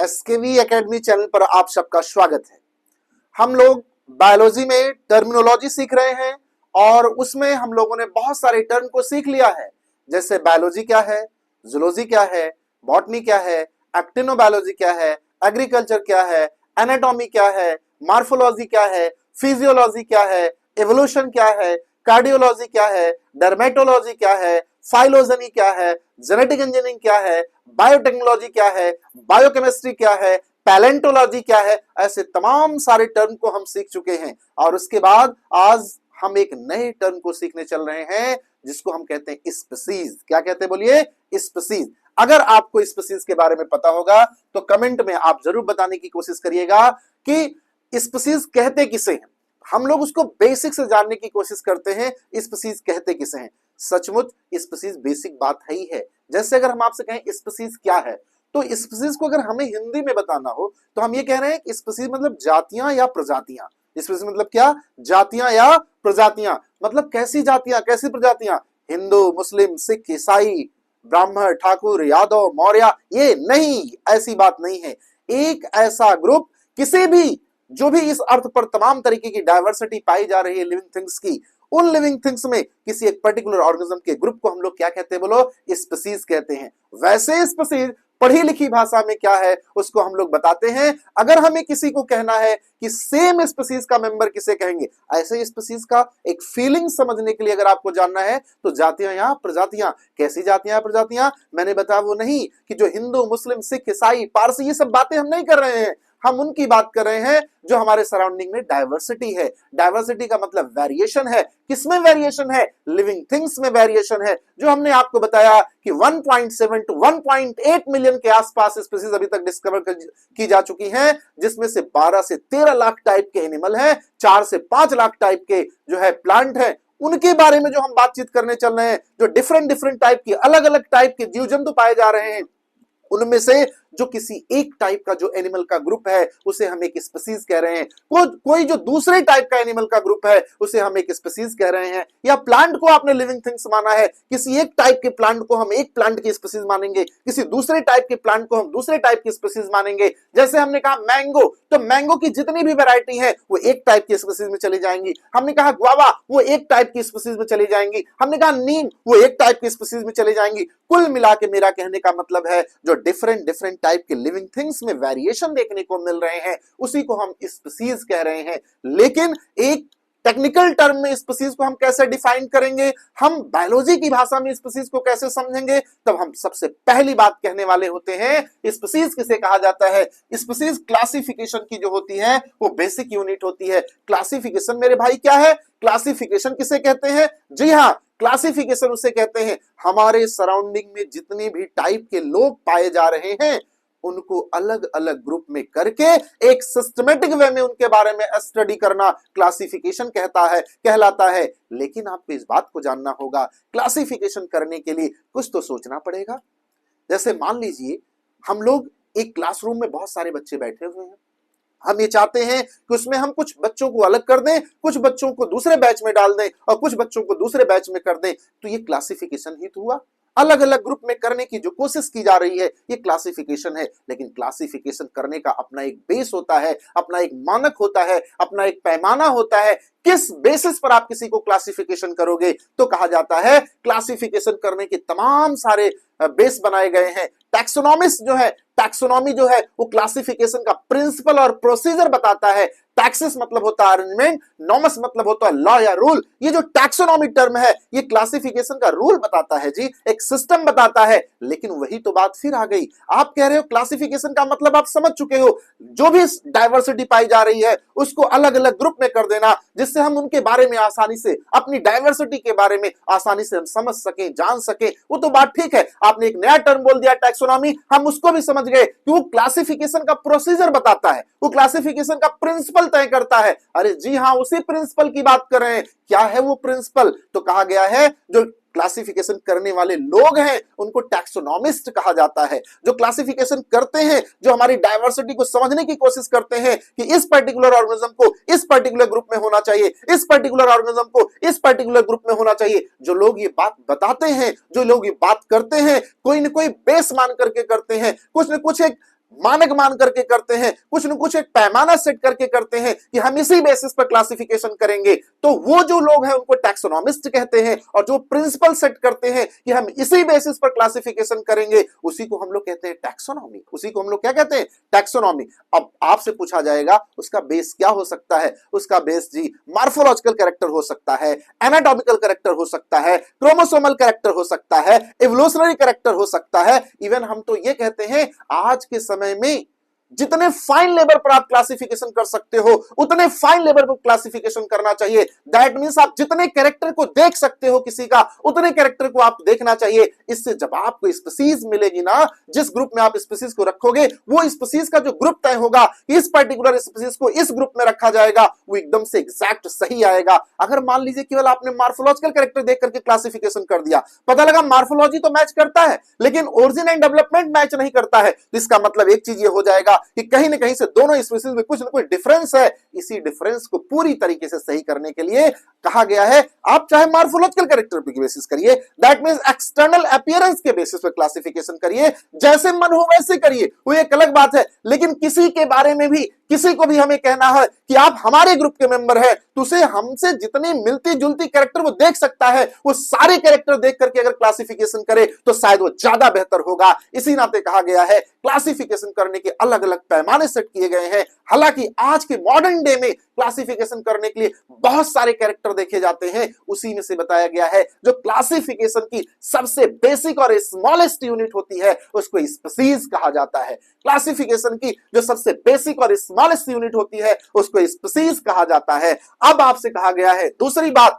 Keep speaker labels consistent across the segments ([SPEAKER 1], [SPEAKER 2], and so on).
[SPEAKER 1] SKV academy channel पर आप सबका स्वागत है। हम लोग बायोलॉजी में टर्मिनोलॉजी सीख रहे हैं और उसमें हम लोगों ने बहुत सारे टर्म को सीख लिया है, जैसे बायोलॉजी क्या है, जूलॉजी क्या है, बॉटनी क्या है, एक्टिनोबायोलॉजी क्या है, एग्रीकल्चर क्या है, एनाटॉमी क्या है, मार्फोलॉजी क्या है, फिजियोलॉजी क्या है, एवोल्यूशन क्या है, कार्डियोलॉजी क्या है, डर्मेटोलॉजी क्या है, फाइलोजेनी क्या है, जेनेटिक इंजीनियरिंग क्या है, बायोटेक्नोलॉजी क्या है, बायोकेमिस्ट्री क्या है, पैलेंटोलॉजी क्या है। ऐसे तमाम सारे टर्म को हम सीख चुके हैं और उसके बाद आज हम एक नए टर्म को सीखने चल रहे हैं जिसको हम कहते हैं स्पीसीज। क्या कहते हैं बोलिए? स्पीसीज। अगर आपको स्पीसीज के बारे में पता होगा तो कमेंट में आप जरूर बताने की कोशिश करिएगा कि स्पीसीज कहते किसे हैं। हम लोग उसको बेसिक से जानने की कोशिश करते हैं, स्पीसीज कहते किसे हैं। सचमुच स्पीसीज बेसिक बात है ही है। जैसे अगर हम आपसे कहें स्पीसीज क्या है, तो स्पीसीज को अगर हमें हिंदी में बताना हो तो हम ये कह रहे हैं कि स्पीसीज मतलब जातियां या प्रजातियां। स्पीसीज मतलब क्या? जातियां या प्रजातियां। मतलब कैसी जातियां, कैसी प्रजातियां? हिंदू, मुस्लिम, सिख, ईसाई, ब्राह्मण, ठाकुर, यादव, मौर्य, ये नहीं, ऐसी बात नहीं है। एक ऐसा ग्रुप, किसी भी जो भी इस अर्थ पर तमाम तरीके की डायवर्सिटी पाई जा रही है लिविंग थिंग्स की, उन लिविंग थिंग्स में किसी एक पर्टिकुलर ऑर्गेनिज्म के ग्रुप को हम लोग क्या कहते हैं बोलो? स्पीसीज कहते हैं। वैसे स्पीसीज पढ़ी लिखी भाषा में क्या है उसको हम लोग बताते हैं। अगर हमें किसी को कहना है कि सेम स्पीसीज का मेंबर किसे कहेंगे, ऐसे स्पीसीज का एक फीलिंग समझने के लिए अगर आपको जानना है तो जातियां या प्रजातियां। कैसी जातियां प्रजातियां? मैंने बताया वो नहीं कि जो हिंदू, मुस्लिम, सिख, ईसाई, पारसी, ये सब बातें हम नहीं कर रहे हैं। हम उनकी बात कर रहे हैं जो हमारे सराउंडिंग में डाइवर्सिटी है। डाइवर्सिटी का मतलब वेरिएशन है। किसमें वेरिएशन है? लिविंग थिंग्स में वेरिएशन है। जो हमने आपको बताया कि 1.7 टू 1.8 मिलियन के आसपास स्पीसीज अभी तक डिस्कवर की जा चुकी हैं, जिसमें से 12 से 13 लाख टाइप के एनिमल हैं, 4 से 5 लाख टाइप के जो है प्लांट हैं। उनके बारे में जो हम बातचीत करने चल रहे हैं, जो डिफरेंट टाइप की, अलग अलग टाइप के जीव जंतु पाए जा रहे हैं, उनमें से जो किसी एक टाइप का जो एनिमल का ग्रुप है उसे हम एक स्पीसीज कह रहे हैं। कोई जो दूसरे टाइप का एनिमल का ग्रुप है उसे हम एक स्पीसीज कह रहे हैं। या प्लांट को आपने लिविंग थिंग्स माना है, किसी एक टाइप के प्लांट को हम एक प्लांट की स्पीसीज मानेंगे, किसी दूसरे टाइप के प्लांट को हम दूसरे टाइप की स्पीसीज मानेंगे। जैसे हमने कहा मैंगो, तो मैंगो की जितनी भी वैरायटी है वो एक टाइप की स्पीसीज में चली जाएंगी। हमने कहा ग्वावा, वो एक टाइप की स्पीसीज में चली जाएंगी। हमने कहा नीम, वो एक टाइप की स्पीसीज में चली जाएंगी। कुल मिला के मेरा कहने का मतलब है जो डिफरेंट टाइप के लिविंग थिंग्स में वेरिएशन देखने को मिल रहे हैं उसी को हम स्पीसीज कह रहे हैं। लेकिन एक टेक्निकल टर्म में स्पीसीज को हम कैसे डिफाइन करेंगे, हम बायोलॉजी की भाषा में स्पीसीज को कैसे समझेंगे, तब हम सबसे पहली बात कहने वाले होते हैं स्पीसीज किसे कहा जाता है। स्पीसीज क्लासिफिकेशन की जो होती है वो बेसिक यूनिट होती है। क्लासिफिकेशन मेरे भाई क्या है? क्लासिफिकेशन किसे कहते हैं? जी हाँ, क्लासिफिकेशन उसे कहते हैं हमारे सराउंडिंग में जितने भी टाइप के लोग पाए जा रहे हैं उनको अलग अलग ग्रुप में करके एक सिस्टमेटिक वे में उनके बारे में स्टडी करना क्लासिफिकेशन कहलाता है। लेकिन आपको इस बात को जानना होगा, क्लासिफिकेशन करने के लिए कुछ तो सोचना पड़ेगा। जैसे मान लीजिए हम लोग एक क्लासरूम में बहुत सारे बच्चे बैठे हुए हैं, हम ये चाहते हैं कि उसमें हम कुछ बच्चों को अलग कर दें, कुछ बच्चों को दूसरे बैच में डाल दें और कुछ बच्चों को दूसरे बैच में कर दें, तो ये क्लासिफिकेशन ही तो हुआ। अलग अलग ग्रुप में करने की जो कोशिश की जा रही है ये क्लासिफिकेशन है। लेकिन क्लासिफिकेशन करने का अपना एक बेस होता है, अपना एक मानक होता है, अपना एक पैमाना होता है। किस बेसिस पर आप किसी को क्लासिफिकेशन करोगे? तो कहा जाता है क्लासिफिकेशन करने के तमाम सारे बेस बनाए गए हैं। टैक्सोनॉमी जो है वो क्लासिफिकेशन का प्रिंसिपल और प्रोसीजर बताता है। टैक्सिस मतलब होता है अरेंजमेंट, नॉमस मतलब होता है लॉ या रूल। ये जो टैक्सोनॉमी टर्म है ये क्लासिफिकेशन का रूल बताता है जी, एक सिस्टम बताता है। लेकिन वही तो बात फिर आ गई, आप कह रहे हो क्लासिफिकेशन का मतलब आप समझ चुके हो, जो भी डाइवर्सिटी पाई जा रही है उसको अलग अलग ग्रुप में कर देना, जिससे हम उनके बारे में आसानी से, अपनी डाइवर्सिटी के बारे में आसानी से हम समझ सके, जान सके। वो तो बात ठीक है, आपने एक नया टर्म बोल दिया टैक्सोनॉमी, हम उसको भी समझ गए कि वो क्लासिफिकेशन का प्रोसीजर बताता है, वो क्लासिफिकेशन का प्रिंसिपल तय करता है। अरे जी हाँ, उसी प्रिंसिपल की बात कर रहे हैं। क्या है वो प्रिंसिपल? तो कहा गया है जो क्लासिफिकेशन करने वाले लोग हैं उनको टैक्सोनॉमिस्ट कहा जाता है। जो क्लासिफिकेशन करते हैं, जो हमारी डाइवर्सिटी को समझने की कोशिश करते हैं कि इस पर्टिकुलर ऑर्गेनिज्म को इस पर्टिकुलर ग्रुप में होना चाहिए, इस पर्टिकुलर ऑर्गेनिज्म को इस पर्टिकुलर ग्रुप में होना चाहिए, जो लोग ये बात बताते हैं, जो लोग ये बात करते हैं, कोई न कोई बेस मान करके करते हैं, कुछ न कुछ एक मानक मान करके करते हैं, कुछ न कुछ एक पैमाना सेट करके करते हैं कि हम इसी बेसिस पर क्लासिफिकेशन करेंगे, तो वो जो लोग हैं उनको टैक्सोनॉमिस्ट कहते हैं। और जो प्रिंसिपल सेट करते हैं कि हम इसी बेसिस पर क्लासिफिकेशन करेंगे, उसी को हम लोग कहते हैं टैक्सोनॉमी। उसी को हम लोग क्या कहते हैं? टैक्सोनॉमी। अब आपसे पूछा जाएगा उसका बेस क्या हो सकता है? उसका बेस जी मॉर्फोलॉजिकल कैरेक्टर हो सकता है, एनाटॉमिकल कैरेक्टर हो सकता है, क्रोमोसोमल कैरेक्टर हो सकता है, इवोल्यूशनरी कैरेक्टर हो सकता है। इवन हम तो ये कहते हैं आज के समय में जितने फाइन लेवल पर आप क्लासिफिकेशन कर सकते हो उतने फाइन लेवल पर क्लासिफिकेशन करना चाहिए। दैट मींस आप जितने कैरेक्टर को देख सकते हो किसी का, उतने कैरेक्टर को आप देखना चाहिए। इससे जब आपको स्पीसीज मिलेगी ना, जिस ग्रुप में आप स्पीसीज को रखोगे, वो स्पीसीज का जो ग्रुप तय होगा, इस पर्टिकुलर स्पीसीज को इस ग्रुप में रखा जाएगा, वो एकदम से एग्जैक्ट सही आएगा। अगर मान लीजिए केवल आपने मॉर्फोलॉजिकल कैरेक्टर देख करके क्लासिफिकेशन कर दिया, पता लगा मॉर्फोलॉजी तो मैच करता है लेकिन ओरिजिन एंड डेवलपमेंट मैच नहीं करता है, तो इसका मतलब एक चीज ये हो जाएगा कि कहीं ना कहीं से दोनों स्पीशीज में कुछ ना कुछ डिफरेंस है। इसी डिफरेंस को पूरी तरीके से सही करने के लिए कहा गया है आप चाहे मॉर्फोलॉजिकल कैरेक्टर पे बेसिस करिए, दैट मींस एक्सटर्नल अपीयरेंस के बेसिस पे क्लासिफिकेशन करिए, जैसे मन हो वैसे करिए, वो एक अलग बात है। लेकिन किसी के बारे में भी, किसी को भी हमें कहना है कि आप हमारे ग्रुप के मेंबर हैं, तो उसे हमसे जितनी मिलती जुलती कैरेक्टर वो देख सकता है, वो सारे कैरेक्टर देख करके अगर क्लासिफिकेशन करे तो शायद वो ज्यादा बेहतर होगा। इसी नाते कहा गया है क्लासिफिकेशन करने के अलग अलग पैमाने सेट किए गए हैं। हालांकि आज के मॉडर्न डे में क्लासिफिकेशन करने के लिए बहुत सारे कैरेक्टर देखे जाते हैं, उसी में से बताया गया है जो क्लासिफिकेशन की सबसे बेसिक और स्मॉलेस्ट यूनिट होती है उसको स्पीसीज कहा जाता है। क्लासिफिकेशन की जो सबसे बेसिक और स्मॉलेस्ट यूनिट होती है उसको स्पीसीज कहा जाता है। अब आपसे कहा गया है दूसरी बात,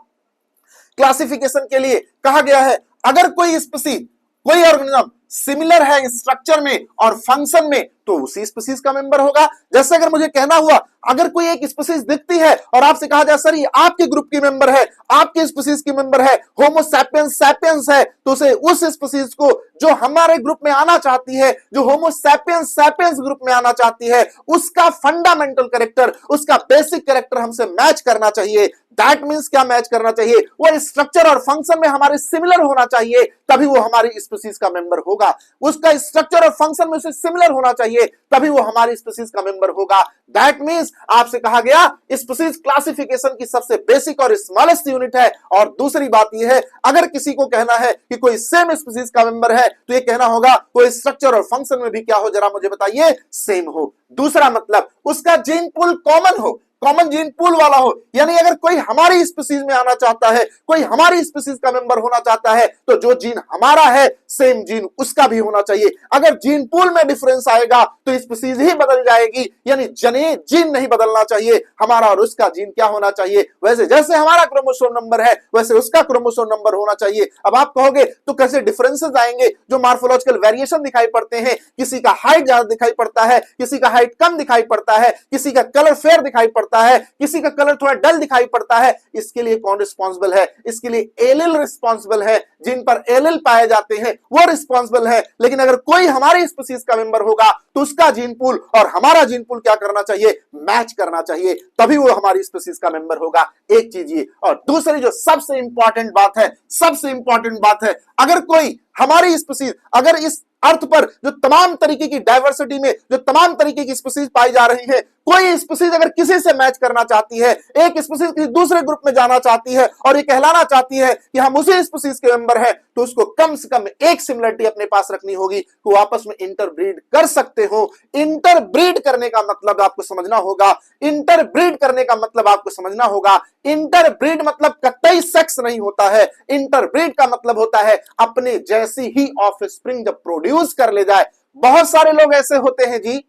[SPEAKER 1] क्लासिफिकेशन के लिए कहा गया है अगर कोई स्पीसीज, कोई ऑर्गेनिज्म सिमिलर है स्ट्रक्चर में और फंक्शन में तो उसी स्पीसीज का मेंबर होगा। जैसे अगर मुझे कहना हुआ अगर कोई एक स्पीसीज दिखती है और आपसे कहा जाए सर ये आपके ग्रुप की मेंबर है, आपके स्पीसीज की मेंबर है, होमो सैपियंस सैपियंस है, तो उसे उस स्पीसीज को जो हमारे ग्रुप में आना चाहती है, जो होमो सैपियंस सैपियंस ग्रुप में आना चाहती है, उसका फंडामेंटल कैरेक्टर, उसका बेसिक कैरेक्टर हमसे मैच करना चाहिए। दैट मींस क्या मैच करना चाहिए? वो स्ट्रक्चर और फंक्शन में हमारे सिमिलर होना चाहिए, तभी वो हमारी स्पीसीज का मेंबर होगा। उसका स्ट्रक्चर और फंक्शन में उसे सिमिलर होना चाहिए, तभी वो हमारी स्पीसीज का मेंबर होगा। दैट मींस आपसे कहा गया स्पीसीज क्लासिफिकेशन की सबसे बेसिक और स्मॉलेस्ट यूनिट है। और दूसरी बात यह है अगर किसी को कहना है कि कोई सेम स्पीसीज का मेंबर है तो ये कहना होगा कोई स्ट्रक्चर और फंक्शन में भी क्या हो, जरा मुझे बताइए, सेम हो। दूसरा मतलब उसका जीन पूल कॉमन हो, कॉमन जीन पूल वाला हो। यानी अगर कोई हमारी स्पीसीज में आना चाहता है, कोई हमारी स्पीसीज का मेंबर होना चाहता है, तो जो जीन हमारा है सेम जीन उसका भी होना चाहिए। अगर जीन पूल में डिफरेंस आएगा तो स्पीसीज ही बदल जाएगी, यानी जीन नहीं बदलना चाहिए, हमारा और उसका जीन क्या होना चाहिए, वैसे जैसे हमारा क्रोमोसोम नंबर है वैसे उसका क्रोमोसोम नंबर होना चाहिए। अब आप कहोगे तो कैसे डिफरेंसेस आएंगे? जो मॉर्फोलॉजिकल वेरिएशन दिखाई पड़ते हैं, किसी का हाइट ज्यादा दिखाई पड़ता है, किसी का हाइट कम दिखाई पड़ता है, किसी का कलर फेयर दिखाई पड़ता है, किसी का कलर थोड़ा डल दिखाई पड़ता है, इसके लिए कौन रिस्पांसिबल है? इसके लिए एलिल रिस्पांसिबल है, जिन पर एलिल पाए जाते हैं वो रिस्पांसिबल है। लेकिन अगर कोई हमारी स्पीसीज का मेंबर होगा तो उसका जीन पूल और हमारा जीन पूल क्या करना चाहिए? मैच करना चाहिए, तभी वो हमारी स्पीसीज का मेंबर होगा। एक चीज ये। और दूसरी जो सबसे इंपॉर्टेंट बात है, सबसे इंपॉर्टेंट बात है, अगर कोई हमारी स्पीसीज, अगर इस अर्थ पर जो तमाम तरीके की डाइवर्सिटी में जो तमाम तरीके की स्पीसीज पाई जा रही है, कोई स्पीसीज अगर किसी से मैच करना चाहती है, एक स्पीसीज किसी दूसरे ग्रुप में जाना चाहती है और ये कहलाना चाहती है कि हम उसी स्पीसीज के मेंबर हैं, तो उसको कम से कम एक सिमिलरिटी अपने पास रखनी होगी कि वो आपस में इंटरब्रीड कर सकते हो। इंटरब्रीड करने का मतलब आपको समझना होगा, इंटरब्रीड करने का मतलब आपको समझना होगा, इंटरब्रीड मतलब कतई सेक्स नहीं होता है। इंटरब्रीड का मतलब होता है अपने जैसी ही ऑफस्प्रिंग जब प्रोड्यूस कर ले जाए। बहुत सारे लोग ऐसे होते हैं जी,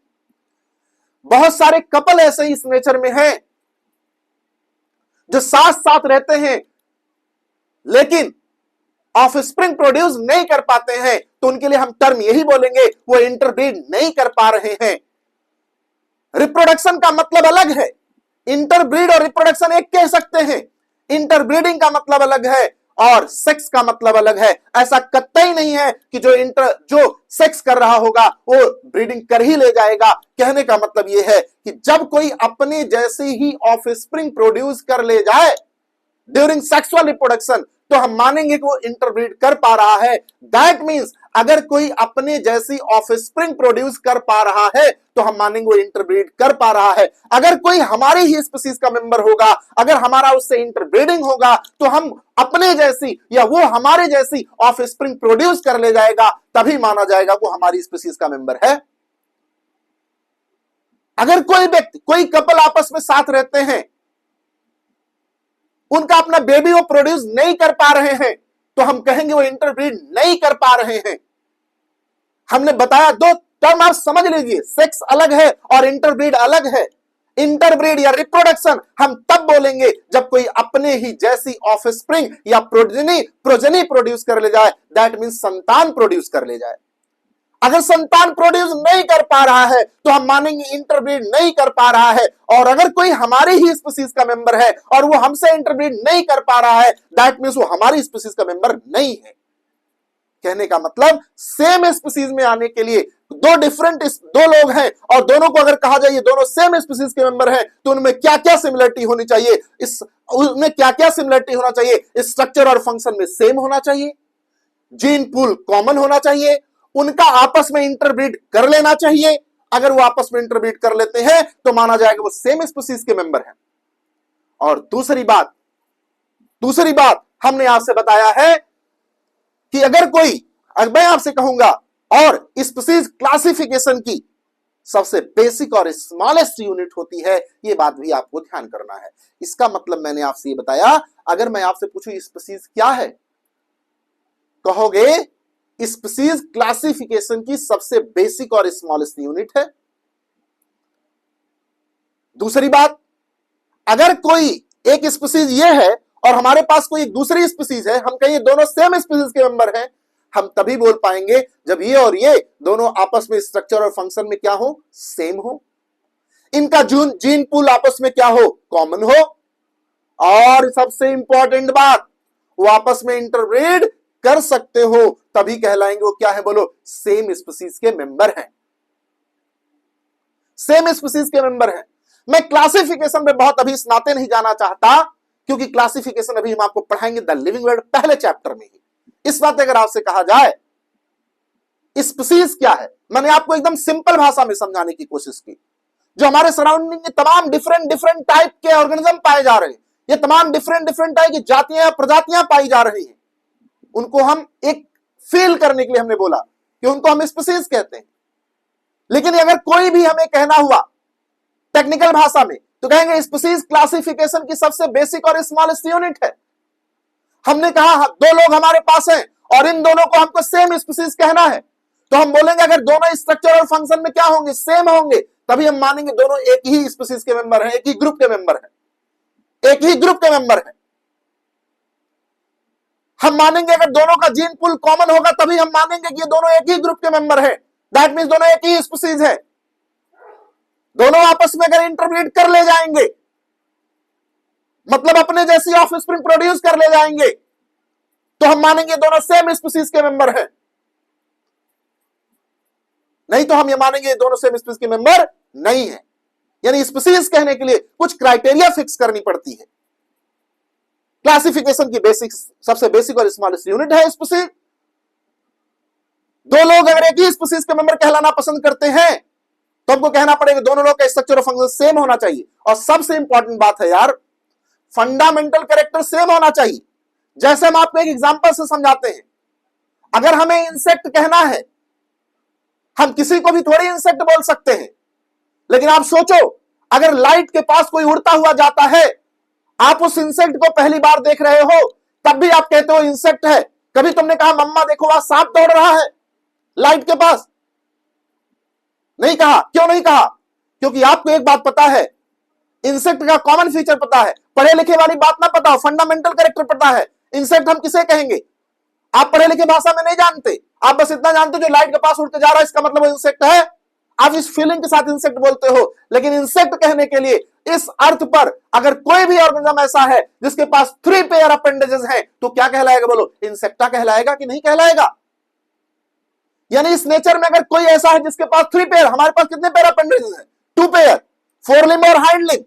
[SPEAKER 1] बहुत सारे कपल ऐसे इस नेचर में हैं जो साथ साथ रहते हैं लेकिन ऑफस्प्रिंग प्रोड्यूस नहीं कर पाते हैं, तो उनके लिए हम टर्म यही बोलेंगे वो इंटरब्रीड नहीं कर पा रहे हैं। रिप्रोडक्शन का मतलब अलग है, इंटरब्रीड और रिप्रोडक्शन एक कह सकते हैं। इंटरब्रीडिंग का मतलब अलग है और सेक्स का मतलब अलग है। ऐसा कतई नहीं है कि जो सेक्स कर रहा होगा वो ब्रीडिंग कर ही ले जाएगा। कहने का मतलब यह है कि जब कोई अपने जैसे ही ऑफस्प्रिंग प्रोड्यूस कर ले जाए ड्यूरिंग सेक्सुअल रिप्रोडक्शन, तो हम मानेंगे कि वो इंटरब्रीड कर पा रहा है। दैट मींस अगर कोई अपने जैसी ऑफस्प्रिंग प्रोड्यूस कर पा रहा है तो हम मानेंगे वो इंटरब्रीड कर पा रहा है। अगर कोई हमारी ही स्पीसीज का मेंबर होगा, अगर हमारा उससे इंटरब्रीडिंग होगा तो हम अपने जैसी या वो हमारे जैसी ऑफस्प्रिंग प्रोड्यूस कर ले जाएगा, तभी माना जाएगा वो हमारी स्पीसीज का मेंबर है। अगर कोई व्यक्ति, कोई कपल आपस में साथ रहते हैं, उनका अपना बेबी वो प्रोड्यूस नहीं कर पा रहे हैं, तो हम कहेंगे वो इंटरब्रीड नहीं कर पा रहे हैं। हमने बताया दो टर्म आप समझ लीजिए, सेक्स अलग है और इंटरब्रीड अलग है। इंटरब्रीड या रिप्रोडक्शन हम तब बोलेंगे जब कोई अपने ही जैसी ऑफस्प्रिंग या प्रोजेनी प्रोड्यूस कर ले जाए, दैट मींस संतान प्रोड्यूस कर ले जाए। अगर संतान प्रोड्यूस नहीं कर पा रहा है तो हम मानेंगे इंटरब्रीड नहीं कर पा रहा है। और अगर कोई हमारी ही स्पीसीज का मेंबर है और वो हमसे इंटरब्रीड नहीं कर पा रहा है, दैट मींस वो हमारी स्पीसीज का मेंबर नहीं है। कहने का मतलब सेम स्पीसीज में आने के लिए दो लोग हैं और दोनों को अगर कहा जाए ये दोनों सेम स्पीसीज के मेंबर हैं, तो उनमें क्या क्या सिमिलरिटी होनी चाहिए, उनमें क्या क्या सिमिलरिटी होना चाहिए? स्ट्रक्चर और फंक्शन में सेम होना चाहिए, जीन पूल कॉमन होना चाहिए, उनका आपस में इंटरब्रीड कर लेना चाहिए। अगर वो आपस में इंटरब्रीड कर लेते हैं तो माना जाएगा वो सेम स्पीसीज के मेंबर हैं। और दूसरी बात हमने आपसे बताया है कि अगर मैं आपसे कहूंगा और स्पीसीज क्लासिफिकेशन की सबसे बेसिक और स्मॉलेस्ट यूनिट होती है, ये बात भी आपको ध्यान करना है। इसका मतलब मैंने आपसे ये बताया, अगर मैं आपसे पूछूं स्पीसीज क्या है, कहोगे स्पीसीज क्लासिफिकेशन की सबसे बेसिक और स्मॉलेस्ट यूनिट है। दूसरी बात, अगर कोई एक स्पीसीज ये है और हमारे पास कोई दूसरी स्पीसीज है, हम कहें दोनों सेम स्पीसीज के मेंबर हैं, हम तभी बोल पाएंगे जब ये और ये दोनों आपस में स्ट्रक्चर और फंक्शन में क्या हो, सेम हो, इनका जीन पूल आपस में क्या हो, कॉमन हो, और सबसे इंपॉर्टेंट बात, वो आपस में इंटरब्रीड कर सकते हो, तभी कहलाएंगे वो क्या है, बोलो, सेम स्पीसीज के मेंबर हैं। सेम स्पीसीज के मेंबर हैं। मैं क्लासिफिकेशन में बहुत अभी इस नाते नहीं जाना चाहता, क्योंकि क्लासिफिकेशन अभी हम आपको पढ़ाएंगे द लिविंग वर्ल्ड पहले चैप्टर में ही। इस बात अगर आपसे कहा जाए स्पीसीज क्या है, मैंने आपको एकदम सिंपल भाषा में समझाने की कोशिश की। जो हमारे सराउंडिंग में तमाम डिफरेंट टाइप के ऑर्गेनिज्म पाए जा रहे हैं, ये तमाम डिफरेंट टाइप की जातियां प्रजातियां पाई जा रही हैं, उनको हम एक फील करने के लिए हमने बोला कि उनको हम स्पीसीज कहते हैं। लेकिन अगर कोई भी हमें कहना हुआ टेक्निकल भाषा में, तो कहेंगे स्पीसीज क्लासिफिकेशन की सबसे बेसिक और स्मॉलेस्ट यूनिट है। हमने कहा दो लोग हमारे पास हैं और इन दोनों को हमको सेम स्पीसीज कहना है, तो हम बोलेंगे अगर दोनों स्ट्रक्चर और फंक्शन में क्या होंगे, सेम होंगे, तभी हम मानेंगे दोनों एक ही स्पीसीज के मेंबर हैं, एक ही ग्रुप के मेंबर हैं, एक ही ग्रुप के मेंबर हैं। हम मानेंगे अगर दोनों का जीन पूल कॉमन होगा, तभी हम मानेंगे कि ये दोनों एक ही ग्रुप के मेंबर हैं, दैट मींस दोनों एक ही स्पीसीज है। दोनों आपस में अगर इंटरब्रीड कर ले जाएंगे, मतलब अपने जैसी ऑफस्प्रिंग प्रोड्यूस कर ले जाएंगे, तो हम मानेंगे दोनों सेम स्पीसीज के मेंबर हैं। नहीं तो हम ये मानेंगे दोनों सेम स्पीसीज के मेंबर नहीं है। यानी स्पीसीज कहने के लिए कुछ क्राइटेरिया फिक्स करनी पड़ती है। क्लासिफिकेशन की सबसे बेसिक और स्मॉलेस्ट यूनिट है स्पीसीज। दो लोग अगर एक ही स्पीसीज के मेंबर कहलाना पसंद करते हैं, तो हमको कहना पड़ेगा दोनों लोग का स्ट्रक्चर और फंक्शन सेम होना चाहिए। और सबसे इंपॉर्टेंट बात है यार, फंडामेंटल कैरेक्टर सेम होना चाहिए। जैसे हम आपको एक एग्जांपल से समझाते हैं, अगर हमें इंसेक्ट कहना है, हम किसी को भी थोड़ी इंसेक्ट बोल सकते हैं। लेकिन आप सोचो, अगर लाइट के पास कोई उड़ता हुआ जाता है, आप उस इंसेक्ट को पहली बार देख रहे हो, तब भी आप कहते हो इंसेक्ट है। कभी तुमने कहा मम्मा देखो वहां सांप दौड़ रहा है लाइट के पास? नहीं कहा। क्यों नहीं कहा? क्योंकि आपको एक बात पता है, इंसेक्ट का कॉमन फीचर पता है। पढ़े लिखे वाली बात ना पता हो, फंडामेंटल कैरेक्टर पता है। इंसेक्ट हम किसे कहेंगे? आप पढ़े लिखे भाषा में नहीं जानते, आप बस इतना जानते हो जो लाइट के पास उड़ के जा रहा है इसका मतलब वो इंसेक्ट है। आप इस फीलिंग के साथ इंसेक्ट बोलते हो। लेकिन इंसेक्ट कहने के लिए इस अर्थ पर अगर कोई भी ऑर्गेनिज्म ऐसा है जिसके पास 3 पेयर अपेंडेजेस हैं, तो क्या कहलाएगा? बोलो, इंसेक्टा कहलाएगा कि नहीं कहलाएगा? यानी इस नेचर में अगर कोई ऐसा है जिसके पास 3 पेयर, हमारे पास कितने पेयर अपेंडेजेस हैं? 2 पेयर, फोरलिम्ब और हाइंड लिम्ब।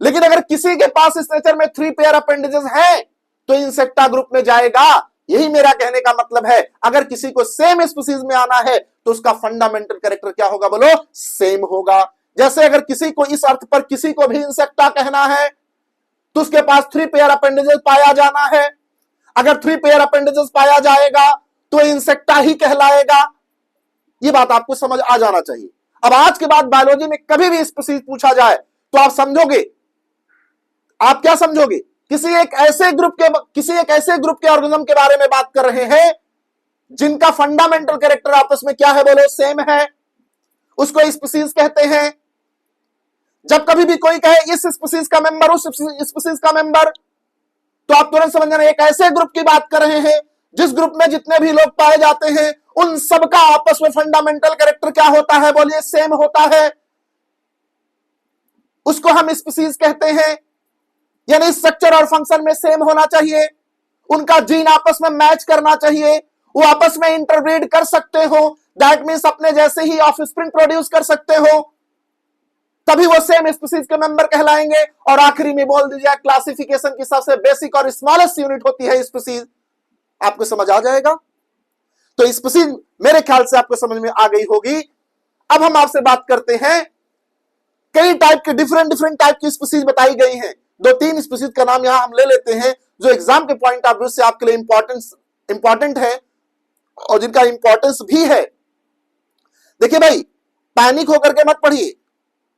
[SPEAKER 1] लेकिन अगर किसी के पास इस नेचर में 3 पेयर अपेंडेजेस हैं, तो इंसेक्टा ग्रुप में जाएगा। यही मेरा कहने का मतलब है, अगर किसी को सेम स्पीसीज में आना है तो उसका फंडामेंटल कैरेक्टर क्या होगा, बोलो, सेम होगा। जैसे अगर किसी को इस अर्थ पर किसी को भी इंसेक्टा कहना है तो उसके पास 3 पेयर अपेंडेजेस पाया जाना है। अगर 3 पेयर अपेंडेजेस पाया जाएगा तो इंसेक्टा ही कहलाएगा। ये बात आपको समझ आ जाना चाहिए। अब आज के बाद बायोलॉजी में कभी भी स्पीसीज पूछा जाए तो आप समझोगे, आप क्या समझोगे, किसी एक ऐसे ग्रुप के ऑर्गेनिज्म के बारे में बात कर रहे हैं जिनका फंडामेंटल कैरेक्टर आपस में क्या है, बोलो, सेम है, उसको स्पीसीज कहते हैं। जब कभी भी कोई कहे इस स्पीसीज का मेंबर, उस स्पीसीज का मेंबर, तो आप तुरंत समझ जाना एक ऐसे ग्रुप की बात कर रहे हैं जिस ग्रुप में जितने भी लोग पाए जाते हैं उन सबका आपस में फंडामेंटल कैरेक्टर क्या होता है, बोलिए, सेम होता है। उसको हम स्पीसीज कहते हैं। यानी स्ट्रक्चर और फंक्शन में सेम होना चाहिए, उनका जीन आपस में मैच करना चाहिए, वो आपस में इंटरब्रीड कर सकते हो, दैट मींस अपने जैसे ही ऑफस्प्रिंग प्रोड्यूस कर सकते हो, तभी वो सेम स्पीसीज के मेंबर कहलाएंगे। और आखिरी में बोल दीजिए क्लासिफिकेशन की सबसे बेसिक और स्मॉलेस्ट यूनिट होती है स्पीसीज। आपको समझ आ जाएगा। तो स्पीसीज मेरे ख्याल से आपको समझ में आ गई होगी। अब हम आपसे बात करते हैं, कई टाइप के डिफरेंट टाइप की स्पीसीज बताई गई हैं। 2-3 स्पीसीज का नाम यहां हम ले लेते हैं जो एग्जाम के पॉइंट ऑफ व्यू से आपके लिए इंपॉर्टेंट है और जिनका इंपॉर्टेंस भी है। देखिए भाई, पैनिक होकर के मत पढ़िए,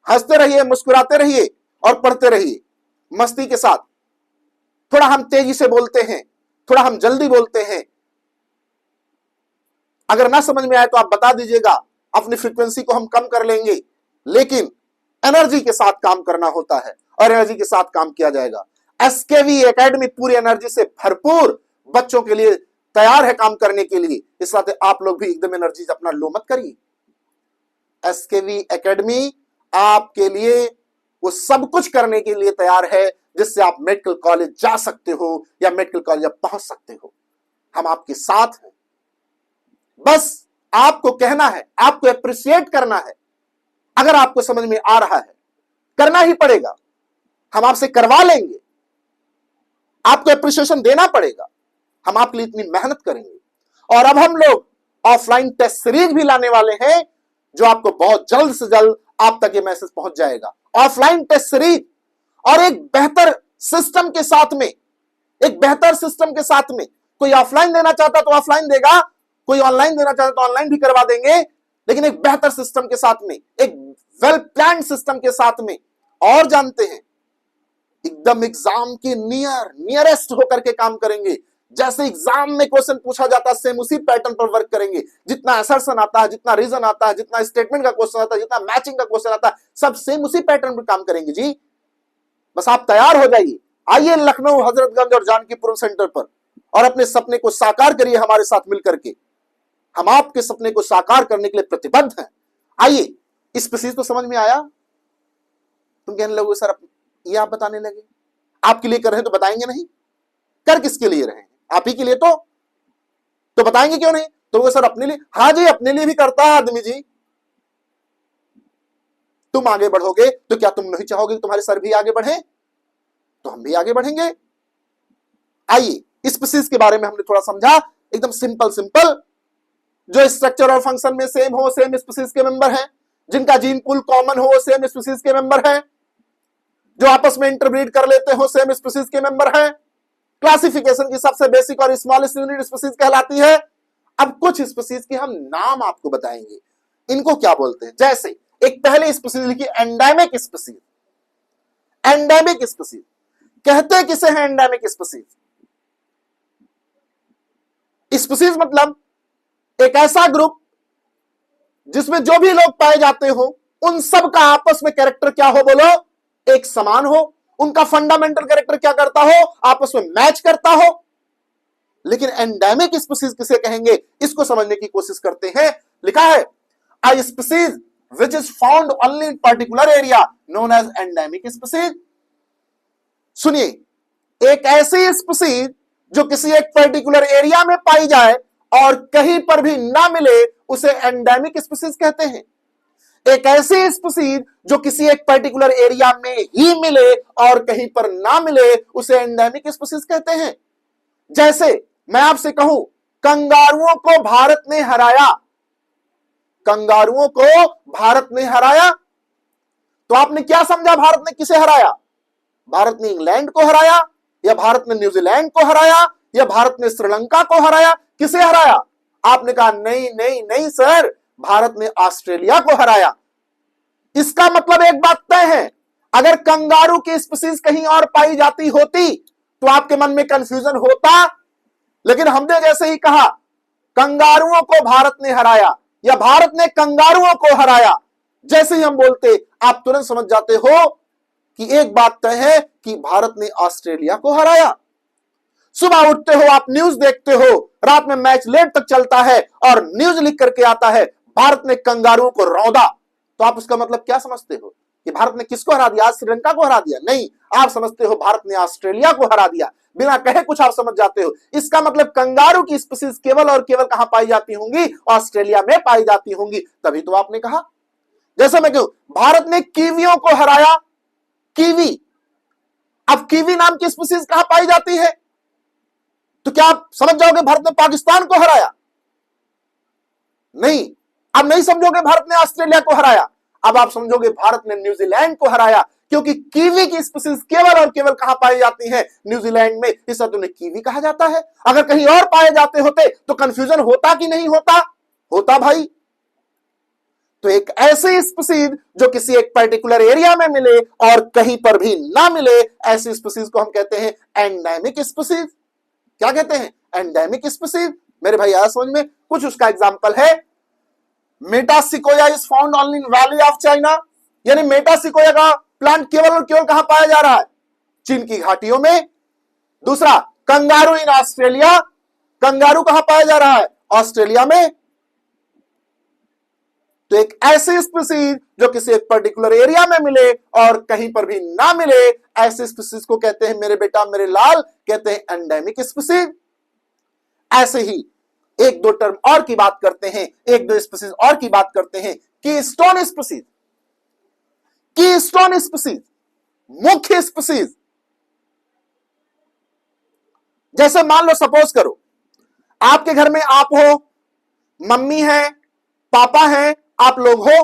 [SPEAKER 1] हंसते रहिए, मुस्कुराते रहिए और पढ़ते रहिए मस्ती के साथ। थोड़ा हम तेजी से बोलते हैं, थोड़ा हम जल्दी बोलते हैं। अगर ना समझ में आए तो आप बता दीजिएगा, अपनी फ्रीक्वेंसी को हम कम कर लेंगे, लेकिन एनर्जी के साथ काम करना होता है और एनर्जी के साथ काम किया जाएगा। एसकेवी एकेडमी पूरी एनर्जी से भरपूर बच्चों के लिए तैयार है काम करने के लिए। इस बात आप लोग भी एकदम एनर्जी अपना लो मत करिए। एसकेवी एकेडमी आपके लिए वो सब कुछ करने के लिए तैयार है जिससे आप मेडिकल कॉलेज जा सकते हो या मेडिकल कॉलेज पहुंच सकते हो। हम आपके साथ हैं, बस आपको कहना है, आपको अप्रिशिएट करना है। अगर आपको समझ में आ रहा है, करना ही पड़ेगा, हम आपसे करवा लेंगे, आपको अप्रिशिएशन देना पड़ेगा, हम आपके लिए इतनी मेहनत करेंगे। और अब हम लोग ऑफलाइन टेस्ट सीरीज भी लाने वाले हैं जो आपको बहुत जल्द से जल्द आप तक ये मैसेज पहुंच जाएगा। ऑफलाइन टेस्ट सीरीज और एक बेहतर सिस्टम के साथ में, कोई ऑफलाइन देना चाहता तो ऑफलाइन देगा, कोई ऑनलाइन देना चाहता तो ऑनलाइन भी करवा देंगे, लेकिन एक बेहतर सिस्टम के साथ में, एक वेल प्लान्ड सिस्टम के साथ में। और जानते हैं, एकदम एग्जाम के नियरेस्ट होकर के काम करेंगे। जैसे एग्जाम में क्वेश्चन पूछा जाता है सेम उसी पैटर्न पर वर्क करेंगे। जितना असर्शन आता है, जितना रीजन आता है, जितना स्टेटमेंट का क्वेश्चन आता है, जितना मैचिंग का क्वेश्चन आता है, सब सेम उसी पैटर्न पर काम करेंगे जी। बस आप तैयार हो जाइए, आइए लखनऊ, हजरतगंज और जानकीपुरम सेंटर पर और अपने सपने को साकार करिए हमारे साथ मिलकर के। हम आपके सपने को साकार करने के लिए प्रतिबद्ध हैं। आइए, इस स्पीसीज तो समझ में आया। तुम कहने लगोगे सर ये आप बताने लगे, आपके लिए कर रहे हैं तो बताएंगे नहीं, कर किसके लिए रहे हैं, आप ही के लिए तो बताएंगे क्यों नहीं। तो वो सर अपने लिए, हाँ जी अपने लिए भी करता है आदमी जी। तुम आगे बढ़ोगे तो क्या तुम नहीं चाहोगे कि तुम्हारे सर भी आगे बढ़े, तो हम भी आगे बढ़ेंगे। आइए, इस स्पीसीज के बारे में हमने थोड़ा समझा, एकदम सिंपल जो स्ट्रक्चर और फंक्शन में सेम हो, सेम स्पीसीज के मेंबर हैं, जिनका जीन पूल कॉमन हो, सेम स्पीसीज के मेंबर हैं, जो आपस में इंटरब्रीड कर लेते हो, सेम स्पीसीज के मेंबर हैं। क्लासिफिकेशन की सबसे बेसिक और स्मॉलेस्ट यूनिट स्पीसीज कहलाती है। अब कुछ स्पीसीज के हम नाम आपको बताएंगे, इनको क्या बोलते हैं। जैसे एक पहले स्पीसीज लिखी एंडेमिक स्पीसीज। एंडेमिक स्पीसीज कहते किसे हैं? एंडेमिक स्पीसीज, स्पीसीज मतलब एक ऐसा ग्रुप जिसमें जो भी लोग पाए जाते हो उन सब का आपस में कैरेक्टर क्या हो, बोलो, एक समान हो। उनका फंडामेंटल कैरेक्टर क्या करता हो, आपस में मैच करता हो। लेकिन एंडेमिक स्पीसीज किसे कहेंगे, इसको समझने की कोशिश करते हैं। लिखा है a species which is found only in particular area known as endemic species। सुनिए, एक ऐसी स्पीसीज जो किसी एक पर्टिकुलर एरिया में पाई जाए और कहीं पर भी ना मिले उसे एंडेमिक स्पीसीज कहते हैं। एक ऐसी स्पीसीज जो किसी एक पर्टिकुलर एरिया में ही मिले और कहीं पर ना मिले उसे एंडेमिक स्पीसीज कहते हैं। जैसे मैं आपसे कहूं कंगारुओं को भारत ने हराया, कंगारुओं को भारत ने हराया, तो आपने क्या समझा भारत ने किसे हराया? भारत ने इंग्लैंड को हराया, या भारत ने न्यूजीलैंड को हराया, या भारत ने श्रीलंका को हराया? किसे हराया? आपने कहा नहीं नहीं नहीं सर, भारत ने ऑस्ट्रेलिया को हराया। इसका मतलब एक बात तय है, अगर कंगारू की स्पीसीज कहीं और पाई जाती होती तो आपके मन में कंफ्यूजन होता, लेकिन हमने जैसे ही कहा कंगारुओं को भारत ने हराया या भारत ने कंगारुओं को हराया, जैसे ही हम बोलते आप तुरंत समझ जाते हो कि एक बात तय है कि भारत ने ऑस्ट्रेलिया को हराया। सुबह उठते हो, आप न्यूज देखते हो, रात में मैच लेट तक चलता है और न्यूज लिख करके आता है भारत ने कंगारुओं को रौंदा, तो आप उसका मतलब क्या समझते हो कि भारत ने किसको हरा दिया? आज श्रीलंका को हरा दिया? नहीं, आप समझते हो भारत ने ऑस्ट्रेलिया को हरा दिया। बिना कहे कुछ आप समझ जाते हो। इसका मतलब कंगारू की स्पीसीज केवल और केवल कहां पाई जाती होंगी? ऑस्ट्रेलिया में पाई जाती होंगी। तभी तो आपने कहा, जैसे मैं कहूं भारत ने कीवियों को हराया, कीवी, अब कीवी नाम की स्पीसीज कहां पाई जाती है? तो क्या आप समझ जाओगे भारत ने पाकिस्तान को हराया? नहीं, अब नहीं समझोगे भारत ने ऑस्ट्रेलिया को हराया, अब आप समझोगे भारत ने न्यूजीलैंड को हराया, क्योंकि कीवी की स्पीसीज केवल और केवल कहां पाई जाती है? न्यूजीलैंड में, इसलिए उन्हें कीवी कहा जाता है। अगर कहीं और पाए जाते होते तो कंफ्यूजन होता कि नहीं होता? होता भाई। तो एक ऐसी स्पीसीज जो किसी एक पर्टिकुलर एरिया में मिले और कहीं पर भी ना मिले, ऐसी स्पीसीज को हम कहते हैं एंडेमिक स्पीसीज। क्या कहते हैं? Endemic species. मेरे भाई आया समझ में? कुछ उसका एग्जांपल है, metasequoia is found only in valley of China, यानी मेटासिकोया का प्लांट केवल और केवल कहां पाया जा रहा है? चीन की घाटियों में। दूसरा, कंगारू इन ऑस्ट्रेलिया, कंगारू कहां पाया जा रहा है? ऑस्ट्रेलिया में। तो एक ऐसी स्पीसीज जो किसी एक पर्टिकुलर एरिया में मिले और कहीं पर भी ना मिले, ऐसे स्पीसीज को कहते हैं मेरे बेटा मेरे लाल, कहते हैं एंडेमिक स्पीसीज। ऐसे ही एक दो टर्म और की बात करते हैं, एक दो स्पीसीज और की बात करते हैं। कीस्टोन स्पीसीज, कीस्टोन स्पीसीज, मुख्य स्पीसीज। जैसे मान लो, सपोज करो आपके घर में आप हो, मम्मी है, पापा है, आप लोग हो।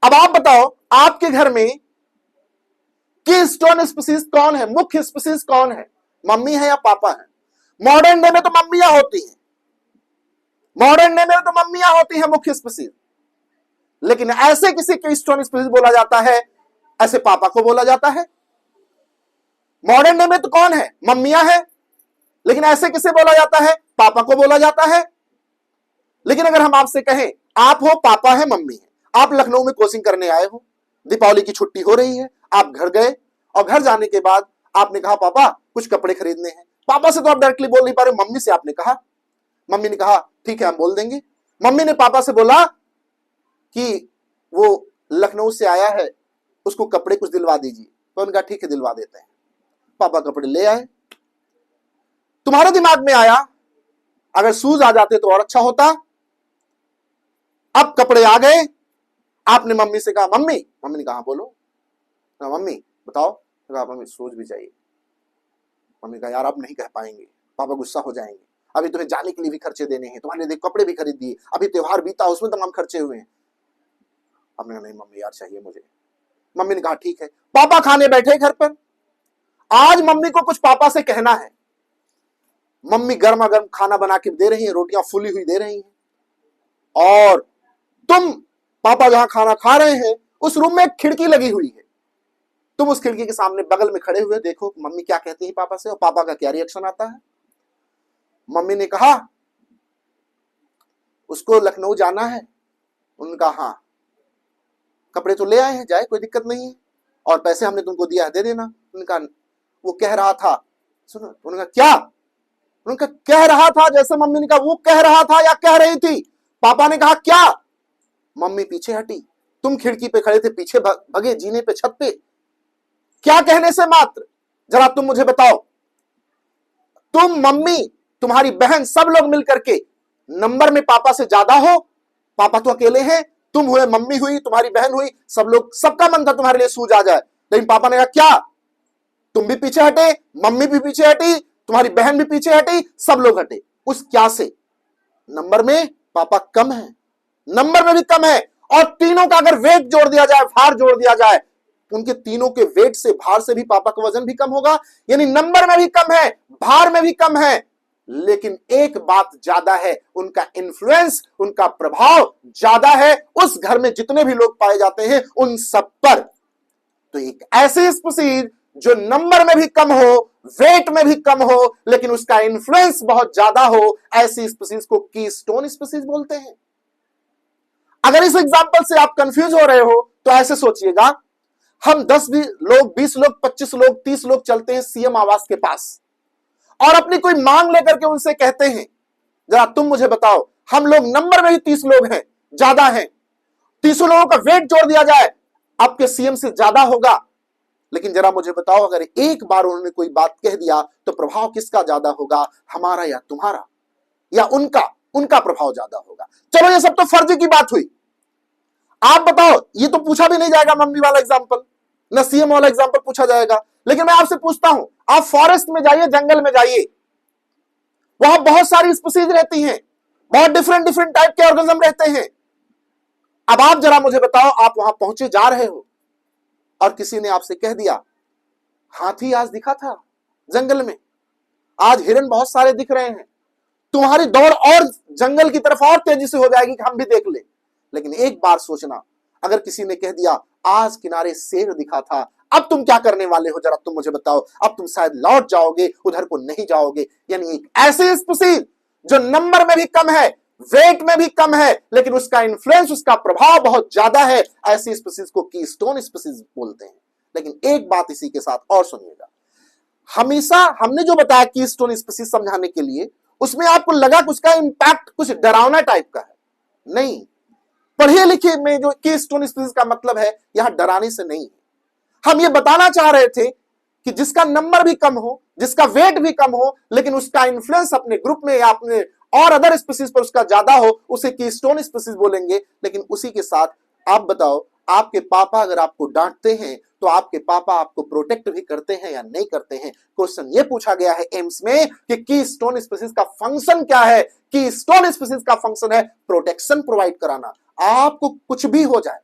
[SPEAKER 1] अब आप बताओ आपके घर में कीस्टोन स्पीसीज कौन है? मुख्य स्पीसीज कौन है? मम्मी है या पापा है? मॉडर्न डे में तो मम्मियां होती हैं, मॉडर्न डे में तो मम्मियां होती हैं मुख्य स्पीसीज, लेकिन ऐसे किसी कीस्टोन स्पीसीज बोला जाता है, ऐसे पापा को बोला जाता है। मॉडर्न डे में तो कौन है? मम्मियां है, लेकिन ऐसे किसे बोला जाता है? पापा को बोला जाता है। लेकिन अगर हम आपसे कहें आप हो, पापा है, मम्मी है, आप लखनऊ में कोचिंग करने आए हो, दीपावली की छुट्टी हो रही है, आप घर गए और घर जाने के बाद आपने कहा पापा कुछ कपड़े खरीदने हैं। पापा से तो आप डायरेक्टली बोल नहीं पा रहे, मम्मी से आपने कहा। मम्मी ने कहा ठीक है हम बोल देंगे। मम्मी ने पापा से बोला कि वो लखनऊ से आया है, उसको कपड़े कुछ दिलवा दीजिए, तो उन्होंने कहा ठीक है दिलवा देते हैं। पापा कपड़े ले आए। तुम्हारे दिमाग में आया अगर शूज आ जाते तो और अच्छा होता। अब कपड़े आ गए, आपने मम्मी से कहा मम्मी, मम्मी ने कहा बोलो। मम्मी बताओ, कहा मम्मी शूज भी चाहिए। मम्मी कहा यार आप नहीं कह पाएंगे, पापा गुस्सा हो जाएंगे, अभी तुम्हें जाने के लिए भी खर्चे देने हैं, तुम्हारे लिए कपड़े भी खरीद दिए, अभी त्योहार बीता उसमें तमाम खर्चे हुए हैं। आपने कहा नहीं मम्मी यार चाहिए मुझे। मम्मी ने कहा ठीक है। पापा खाने बैठे घर पर। आज मम्मी को कुछ पापा से कहना है। मम्मी गर्मा गर्म खाना बना के दे रही है, रोटियां फूली हुई दे रही हैं, और तुम पापा जहां खाना खा रहे हैं उस रूम में एक खिड़की लगी हुई है, तुम उस खिड़की के सामने बगल में खड़े हुए देखो मम्मी क्या कहती है पापा से और पापा का क्या रिएक्शन आता है। मम्मी ने कहा उसको लखनऊ जाना है। उन्होंने कहा हाँ। कपड़े तो ले आए हैं, जाए कोई दिक्कत नहीं है, और पैसे हमने तुमको दिया है दे देना। उन्होंने कहा वो कह रहा था, सुनो, उन्होंने कहा क्या? उन्होंने कहा कह रहा था, जैसे मम्मी ने कहा वो कह रहा था या कह रही थी? पापा ने कहा क्या? मम्मी पीछे हटी, तुम खिड़की पे खड़े थे, पीछे भगे जीने पे, छत पे, क्या कहने से मात्र? जरा तुम मुझे बताओ, तुम मम्मी तुम्हारी बहन सब लोग मिलकर के नंबर में पापा से ज्यादा हो? पापा तो अकेले हैं, तुम हुए, मम्मी हुई, तुम्हारी बहन हुई, सब लोग, सबका मन था तुम्हारे लिए सूज आ जाए, लेकिन पापा ने कहा क्या? तुम भी पीछे हटे, मम्मी भी पीछे हटी, तुम्हारी बहन भी पीछे हटी, सब लोग हटे। उस क्या से? नंबर में पापा कम है, नंबर में भी कम है। और तीनों का अगर वेट जोड़ दिया जाए, भार जोड़ दिया जाए, उनके तीनों के वेट से, भार से भी पापा का वजन भी कम होगा। यानी नंबर में भी कम है, भार में भी कम है, लेकिन एक बात ज्यादा है, उनका इन्फ्लुएंस, उनका प्रभाव ज्यादा है उस घर में जितने भी लोग पाए जाते हैं उन सब पर। तो एक ऐसी स्पीसीज जो नंबर में भी कम हो, वेट में भी कम हो, लेकिन उसका इन्फ्लुएंस बहुत ज्यादा हो, ऐसी स्पीसीज को कीस्टोन स्पीसीज बोलते हैं। अगर इस एग्जांपल से आप कंफ्यूज हो रहे हो तो ऐसे सोचिएगा, हम 10 लोग, 20 लोग, 25 लोग, 30 लोग चलते हैं सीएम आवास के पास और अपनी कोई मांग लेकर के उनसे कहते हैं, जरा तुम मुझे बताओ, हम लोग नंबर में ही 30 लोग हैं, ज्यादा हैं, 30 लोगों का वेट जोड़ दिया जाए आपके सीएम से ज्यादा होगा, लेकिन जरा मुझे बताओ, अगर एक बार उन्होंने कोई बात कह दिया तो प्रभाव किसका ज्यादा होगा, हमारा या तुम्हारा या उनका? उनका प्रभाव ज्यादा होगा। चलो ये सब तो फर्जी की बात हुई। आप बताओ, ये तो पूछा भी नहीं जाएगा मम्मी वाला एग्जांपल, न सीएम वाला एग्जांपल पूछा जाएगा, लेकिन मैं आपसे पूछता हूं, आप फॉरेस्ट में जाइए, जंगल में जाइए, वहां बहुत सारी स्पीसीज रहती हैं, बहुत डिफरेंट डिफरेंट टाइप के ऑर्गेनिज्म रहते हैं। अब आप जरा मुझे बताओ, आप वहां पहुंचे, जा रहे हो और किसी ने आपसे कह दिया, हाथी आज दिखा था जंगल में, आज हिरन बहुत सारे दिख रहे हैं, तुम्हारी दौड़ और जंगल की तरफ और तेजी से हो जाएगी कि हम भी देख ले। लेकिन एक बार सोचना, अगर किसी ने कह दिया आज किनारे शेर दिखा था, अब तुम क्या करने वाले हो, जरा तुम मुझे बताओ। अब तुम शायद लौट जाओगे, उधर को नहीं जाओगे। यानी एक ऐसी स्पीसीज जो नंबर में भी कम है, वेट में भी कम है, लेकिन उसका इन्फ्लुएंस, उसका प्रभाव बहुत ज्यादा है, ऐसी स्पीसीज को कीस्टोन स्पीसीज बोलते हैं। लेकिन एक बात इसी के साथ और सुनिएगा, हमेशा हमने जो बताया कीस्टोन स्पीसीज समझाने के लिए, उसमें आपको लगा कि उसका इंपैक्ट कुछ डरावना टाइप का है। नहीं, पढ़िए लिखिए में जो कीस्टोन स्पीसीज का मतलब है, यहां डराने से नहीं है। हम ये बताना चाह रहे थे कि जिसका नंबर भी कम हो, जिसका वेट भी कम हो, लेकिन उसका इन्फ्लुएंस अपने ग्रुप में या अपने और अदर स्पीसीज पर उसका ज्यादा हो, उसे कीस्टोन स्पीसीज बोलेंगे। लेकिन उसी के साथ आप बताओ, आपके पापा अगर आपको डांटते हैं तो आपके पापा आपको प्रोटेक्ट भी करते हैं या नहीं करते हैं? क्वेश्चन ये पूछा गया है एम्स में कि कीस्टोन स्पीसीज का फंक्शन क्या है? कीस्टोन स्पीसीज का फंक्शन है प्रोटेक्शन प्रोवाइड कराना। आपको कुछ भी हो जाए,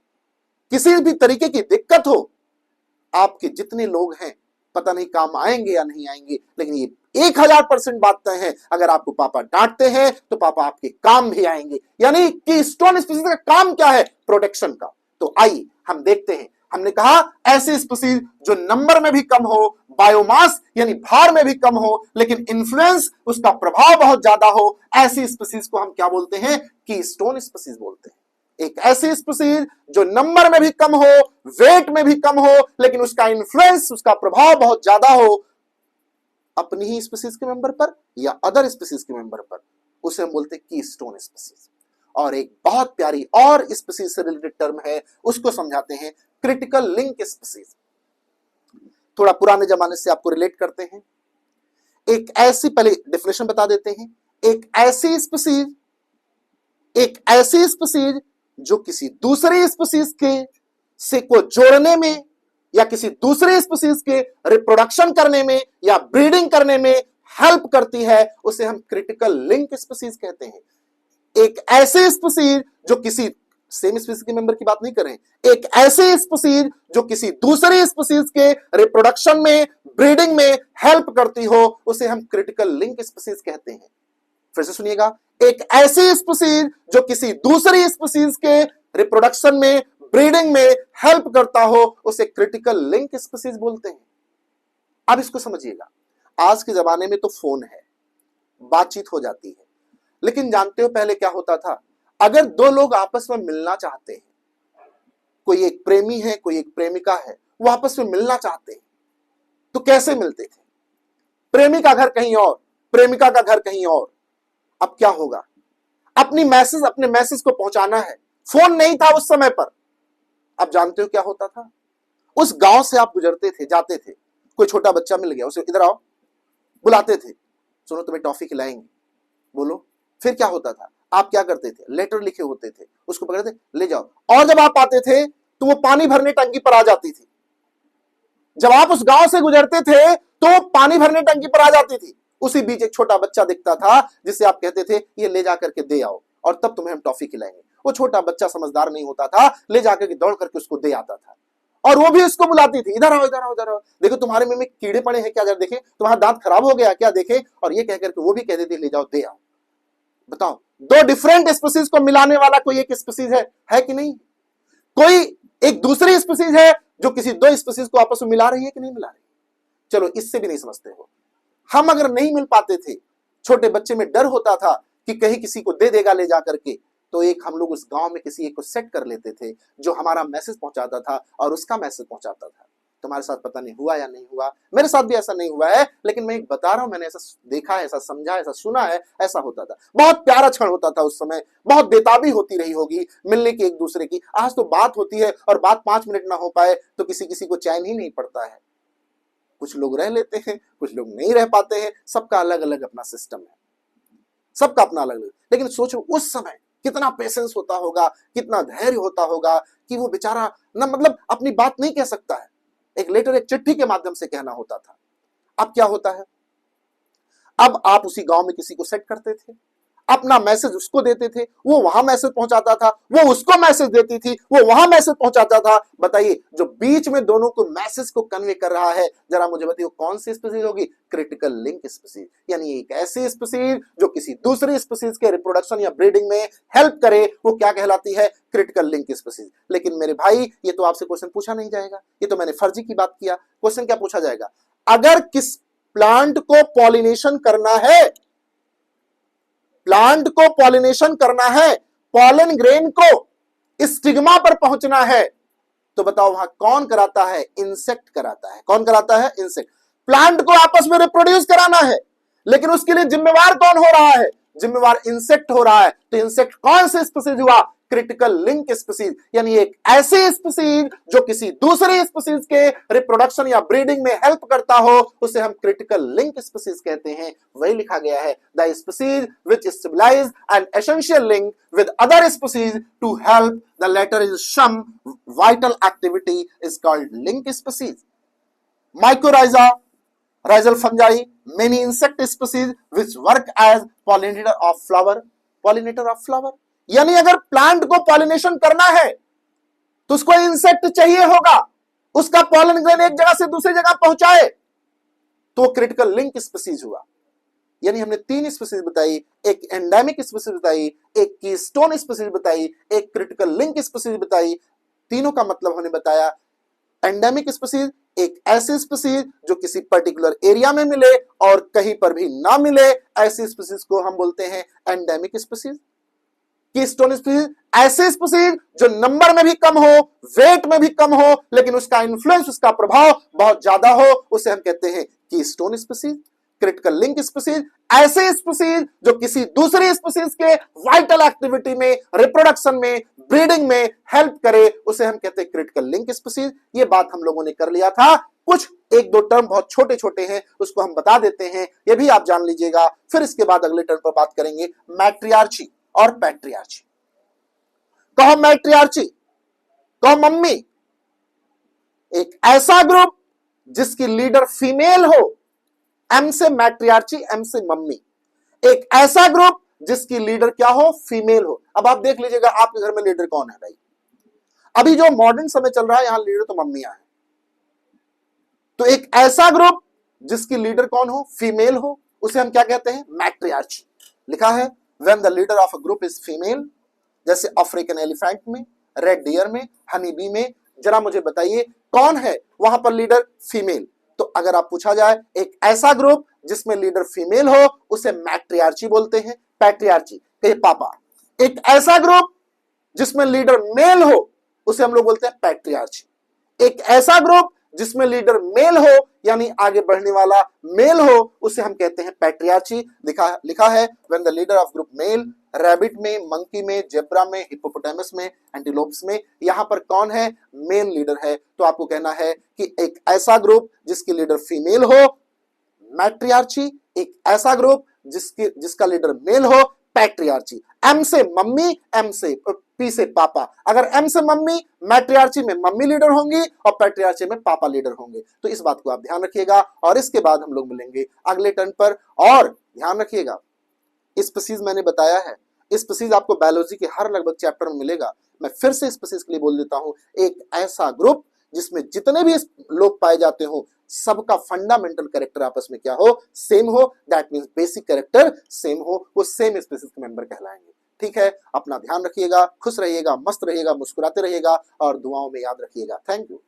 [SPEAKER 1] किसी भी तरीके की दिक्कत हो, आपके जितने लोग हैं पता नहीं काम आएंगे या नहीं आएंगे, लेकिन ये 1000% बात तय है, अगर आपको पापा डांटते हैं तो पापा आपके काम भी आएंगे। यानी कीस्टोन स्पीसीज का काम क्या है? प्रोटेक्शन का। तो आइए हम देखते हैं। हमने कहा ऐसी स्पीसीज जो नंबर में भी कम हो, बायोमास यानी भार में भी कम हो, लेकिन इन्फ्लुएंस, उसका प्रभाव बहुत ज्यादा हो, ऐसी स्पीसीज को हम क्या बोलते हैं? कीस्टोन स्पीसीज बोलते हैं। एक ऐसी स्पीसीज जो नंबर में भी कम हो, वेट में भी कम हो, लेकिन उसका इन्फ्लुएंस, उसका प्रभाव बहुत ज्यादा हो अपनी ही स्पीसीज के मेंबर पर या अदर स्पीसीज के मेंबर पर, उसे हम बोलते हैं कीस्टोन स्पीसीज। और एक बहुत प्यारी और स्पीसीज से रिलेटेड टर्म है, उसको समझाते हैं क्रिटिकल लिंक स्पीसीज। थोड़ा पुराने जमाने से आपको रिलेट करते हैं। एक ऐसी, पहले डेफिनेशन बता देते हैं, एक ऐसी स्पीसीज जो किसी दूसरी स्पीसीज के से को जोड़ने में या किसी दूसरे स्पीसीज के रिप्रोडक्शन करने में या ब्रीडिंग करने में हेल्प करती है, उसे हम क्रिटिकल लिंक स्पीसीज कहते हैं। एक ऐसी स्पीसीज जो किसी सेम स्पीसीज के मेंबर की बात नहीं कर रहे हैं, एक ऐसी स्पीसीज जो किसी दूसरी स्पीसीज के रिप्रोडक्शन में, ब्रीडिंग में हेल्प करती हो, उसे हम क्रिटिकल लिंक स्पीसीज कहते हैं। फिर से सुनिएगा, एक ऐसी स्पीसीज जो किसी दूसरी स्पीसीज के रिप्रोडक्शन में, ब्रीडिंग में हेल्प करता हो, उसे क्रिटिकल लिंक स्पीसीज बोलते हैं। अब इसको समझिएगा, आज के जमाने में तो फोन है, बातचीत हो जाती है, लेकिन जानते हो पहले क्या होता था? अगर दो लोग आपस में मिलना चाहते हैं, कोई एक प्रेमी है, कोई एक प्रेमिका है, वो आपस में मिलना चाहते हैं, तो कैसे मिलते थे? प्रेमी का घर कहीं और, प्रेमिका का घर कहीं और। अब क्या होगा? अपने मैसेज को पहुंचाना है, फोन नहीं था उस समय पर। अब जानते हो क्या होता था? उस गांव से आप गुजरते थे, जाते थे, कोई छोटा बच्चा मिल गया, उसे इधर आओ, बुलाते थे, सुनो तुम्हें टॉफी खिलाएंगे, बोलो। फिर क्या होता था? आप क्या करते थे? लेटर लिखे होते थे, उसको पकड़ते, ले जाओ। और जब आप आते थे तो वो पानी भरने टंकी पर आ जाती थी। जब आप उस गांव से गुजरते थे तो पानी भरने टंकी पर आ जाती थी। उसी बीच एक छोटा बच्चा दिखता था जिसे आप कहते थे ये ले जाकर के दे आओ और तब तुम्हें हम टॉफी खिलाएंगे। वो छोटा बच्चा समझदार नहीं होता था, ले जाकर के दौड़ करके उसको दे आता था और वो भी उसको बुलाती थी, इधर आओ इधर आओ इधर आओ, देखो तुम्हारे मुंह में कीड़े पड़े हैं क्या, जरा देखे, तुम्हारा दांत खराब हो गया क्या, देखे। और ये कहकर के वो भी कह देती ले जाओ दे आओ। बताओ, दो डिफरेंट स्पीसीज को मिलाने वाला कोई एक स्पीसीज है कि नहीं? कोई एक दूसरी स्पीसीज है जो किसी दो स्पीसीज को आपस में मिला रही है कि नहीं मिला रही? चलो इससे भी नहीं समझते हो। हम अगर नहीं मिल पाते थे, छोटे बच्चे में डर होता था कि कहीं किसी को दे देगा ले जाकर के, तो एक हम लोग उस गांव में किसी एक को सेट कर लेते थे जो हमारा मैसेज पहुंचाता था और उसका मैसेज पहुंचाता था। तुम्हारे साथ पता नहीं हुआ या नहीं हुआ, मेरे साथ भी ऐसा नहीं हुआ है, लेकिन मैं एक बता रहा हूं, मैंने ऐसा देखा है, ऐसा समझा है, ऐसा सुना है, ऐसा होता था। बहुत प्यारा क्षण होता था उस समय, बहुत बेताबी होती रही होगी मिलने की एक दूसरे की। आज तो बात होती है और बात 5 मिनट ना हो पाए तो किसी किसी को चैन ही नहीं पड़ता है। कुछ लोग रह लेते हैं, कुछ लोग नहीं रह पाते हैं, सबका अलग अलग अपना सिस्टम है, सबका अपना अलग अलग। लेकिन सोचो उस समय कितना पेशेंस होता होगा, कितना धैर्य होता होगा कि वो बेचारा ना मतलब अपनी बात नहीं कह सकता है, एक लेटर एक चिट्ठी के माध्यम से कहना होता था। अब क्या होता है, अब आप उसी गांव में किसी को सेट करते थे, अपना मैसेज उसको देते थे, वो वहां मैसेज पहुंचाता था, वो उसको मैसेज देती थी, वो वहां मैसेज पहुंचाता था। बताइए जो बीच में दोनों को मैसेज को कन्वे कर रहा है, जरा मुझे बताइए वो कौन सी स्पीसीज होगी? क्रिटिकल लिंक स्पीसीज, यानी एक ऐसी स्पीसीज जो किसी दूसरी स्पीसीज के रिप्रोडक्शन या ब्रीडिंग में हेल्प करे, वो क्या कहलाती है? Critical link species. लेकिन मेरे भाई ये तो आपसे क्वेश्चन पूछा नहीं जाएगा, ये तो मैंने फर्जी की बात किया। क्वेश्चन क्या पूछा जाएगा? अगर किस प्लांट को पॉलिनेशन करना है, प्लांट को पॉलिनेशन करना है, पॉलन ग्रेन को स्टिग्मा पर पहुंचना है, तो बताओ वहां कौन कराता है? इंसेक्ट कराता है। कौन कराता है? इंसेक्ट। प्लांट को आपस में रिप्रोड्यूस कराना है, लेकिन उसके लिए जिम्मेवार कौन हो रहा है? जिम्मेवार इंसेक्ट हो रहा है। तो इंसेक्ट कौन से स्पीसीज हुआ? क्रिटिकल लिंक स्पीसीज, यानी एक ऐसी स्पीसीज जो किसी दूसरी स्पीसीज के रिप्रोडक्शन या ब्रीडिंग में हेल्प करता हो, उसे हम क्रिटिकल लिंक स्पीसीज कहते हैं। वही लिखा गया है, the species which stabilise an essential link with other species to help the latter is some vital activity is called link species. Mycorrhiza, rhizal fungi, many insect species which work as pollinator of flower, pollinator of flower. यानी अगर plant को pollination करना है तो उसको insect चाहिए होगा, उसका पॉलन ग्रेन एक जगह से दूसरी जगह पहुंचाए, तो क्रिटिकल लिंक स्पीसीज हुआ। यानी हमने 3 स्पीसीज बताई, एक एंडेमिक स्पीसीज बताई, एक कीस्टोन स्पीसीज बताई, एक क्रिटिकल लिंक स्पीसीज बताई। तीनों का मतलब हमने बताया। एंडेमिक स्पीसीज एक ऐसी स्पीसीज जो किसी पर्टिकुलर एरिया में मिले और कहीं पर भी ना मिले, ऐसी स्पीसीज को हम बोलते हैं एंडेमिक स्पीसीज। कीस्टोन स्पीसीज ऐसे स्पीसीज जो नंबर में भी कम हो, वेट में भी कम हो, लेकिन उसका इन्फ्लुएंस, उसका प्रभाव बहुत ज्यादा हो, उसे हम कहते हैं keystone species. Critical link species ऐसे स्पीसीज जो किसी दूसरी स्पीसीज के वाइटल एक्टिविटी में, रिप्रोडक्शन में, ब्रीडिंग में हेल्प करे, उसे हम कहते हैं क्रिटिकल लिंक स्पीसीज। ये बात हम लोगों ने कर लिया था। कुछ 1-2 टर्म बहुत छोटे छोटे हैं, उसको हम बता देते हैं, ये भी आप जान लीजिएगा। फिर इसके बाद अगले टर्म पर बात करेंगे, मैट्रियार्ची और पैट्रियार्ची। कहो मैट्रियार्ची, कहो मम्मी। एक ऐसा ग्रुप जिसकी लीडर फीमेल हो, एम से मैट्रियार्ची, एम से मम्मी। एक ऐसा ग्रुप जिसकी लीडर क्या हो? फीमेल हो। अब आप देख लीजिएगा आपके घर में लीडर कौन है भाई? अभी जो मॉडर्न समय चल रहा है, यहां लीडर तो मम्मियां हैं। तो एक ऐसा ग्रुप जिसकी लीडर कौन हो? फीमेल हो, उसे हम क्या कहते हैं? मैट्रियार्ची। लिखा है when the leader of a group is female, जैसे अफ्रीकन एलिफेंट में, रेड डियर में, हनी बी में। जरा मुझे बताइए कौन है वहां पर लीडर? फीमेल। तो अगर आप पूछा जाए एक ऐसा ग्रुप जिसमें लीडर फीमेल हो, उसे मैट्रियार्ची बोलते हैं। पैट्रियार्ची कहे पापा। एक ऐसा ग्रुप जिसमें लीडर मेल हो, उसे हम लोग बोलते हैं पैट्रियार्ची। एक ऐसा ग्रुप जिसमें लीडर मेल हो, यानी आगे बढ़ने वाला मेल हो, उसे हम कहते हैं पैट्रियार्ची। लिखा है when the leader of group male, rabbit में, मंकी में, जेब्रा में, हिप्पोपोटामस में, एंटीलोप्स में। यहां पर कौन है? मेल लीडर है। तो आपको कहना है कि एक ऐसा ग्रुप जिसकी लीडर फीमेल हो, मैट्रियार्ची। एक ऐसा ग्रुप जिसका लीडर मेल हो, पैट्रियार्ची। एम से मम्मी, एम से पी से पापा। अगर एम से मम्मी, मैट्रियार्ची में मम्मी लीडर होंगी और पैट्रियार्ची में पापा लीडर होंगे। तो इस बात को आप ध्यान रखिएगा और इसके बाद हम लोग मिलेंगे अगले टर्न पर। और ध्यान रखिएगा, स्पीसीज मैंने बताया है, स्पीसीज आपको बायोलॉजी के हर लगभग चैप्टर में मिलेगा। मैं फिर से स्पीसीज के लिए बोल देता हूं, एक ऐसा ग्रुप जिसमें जितने भी लोग पाए जाते हो सबका फंडामेंटल कैरेक्टर आपस में क्या हो, सेम हो। That means basic character same हो, वो सेम स्पीसीज के मेंबर कहलाएंगे। ठीक है, अपना ध्यान रखिएगा, खुश रहिएगा, मस्त रहिएगा, मुस्कुराते रहिएगा और दुआओं में याद रखिएगा। Thank you.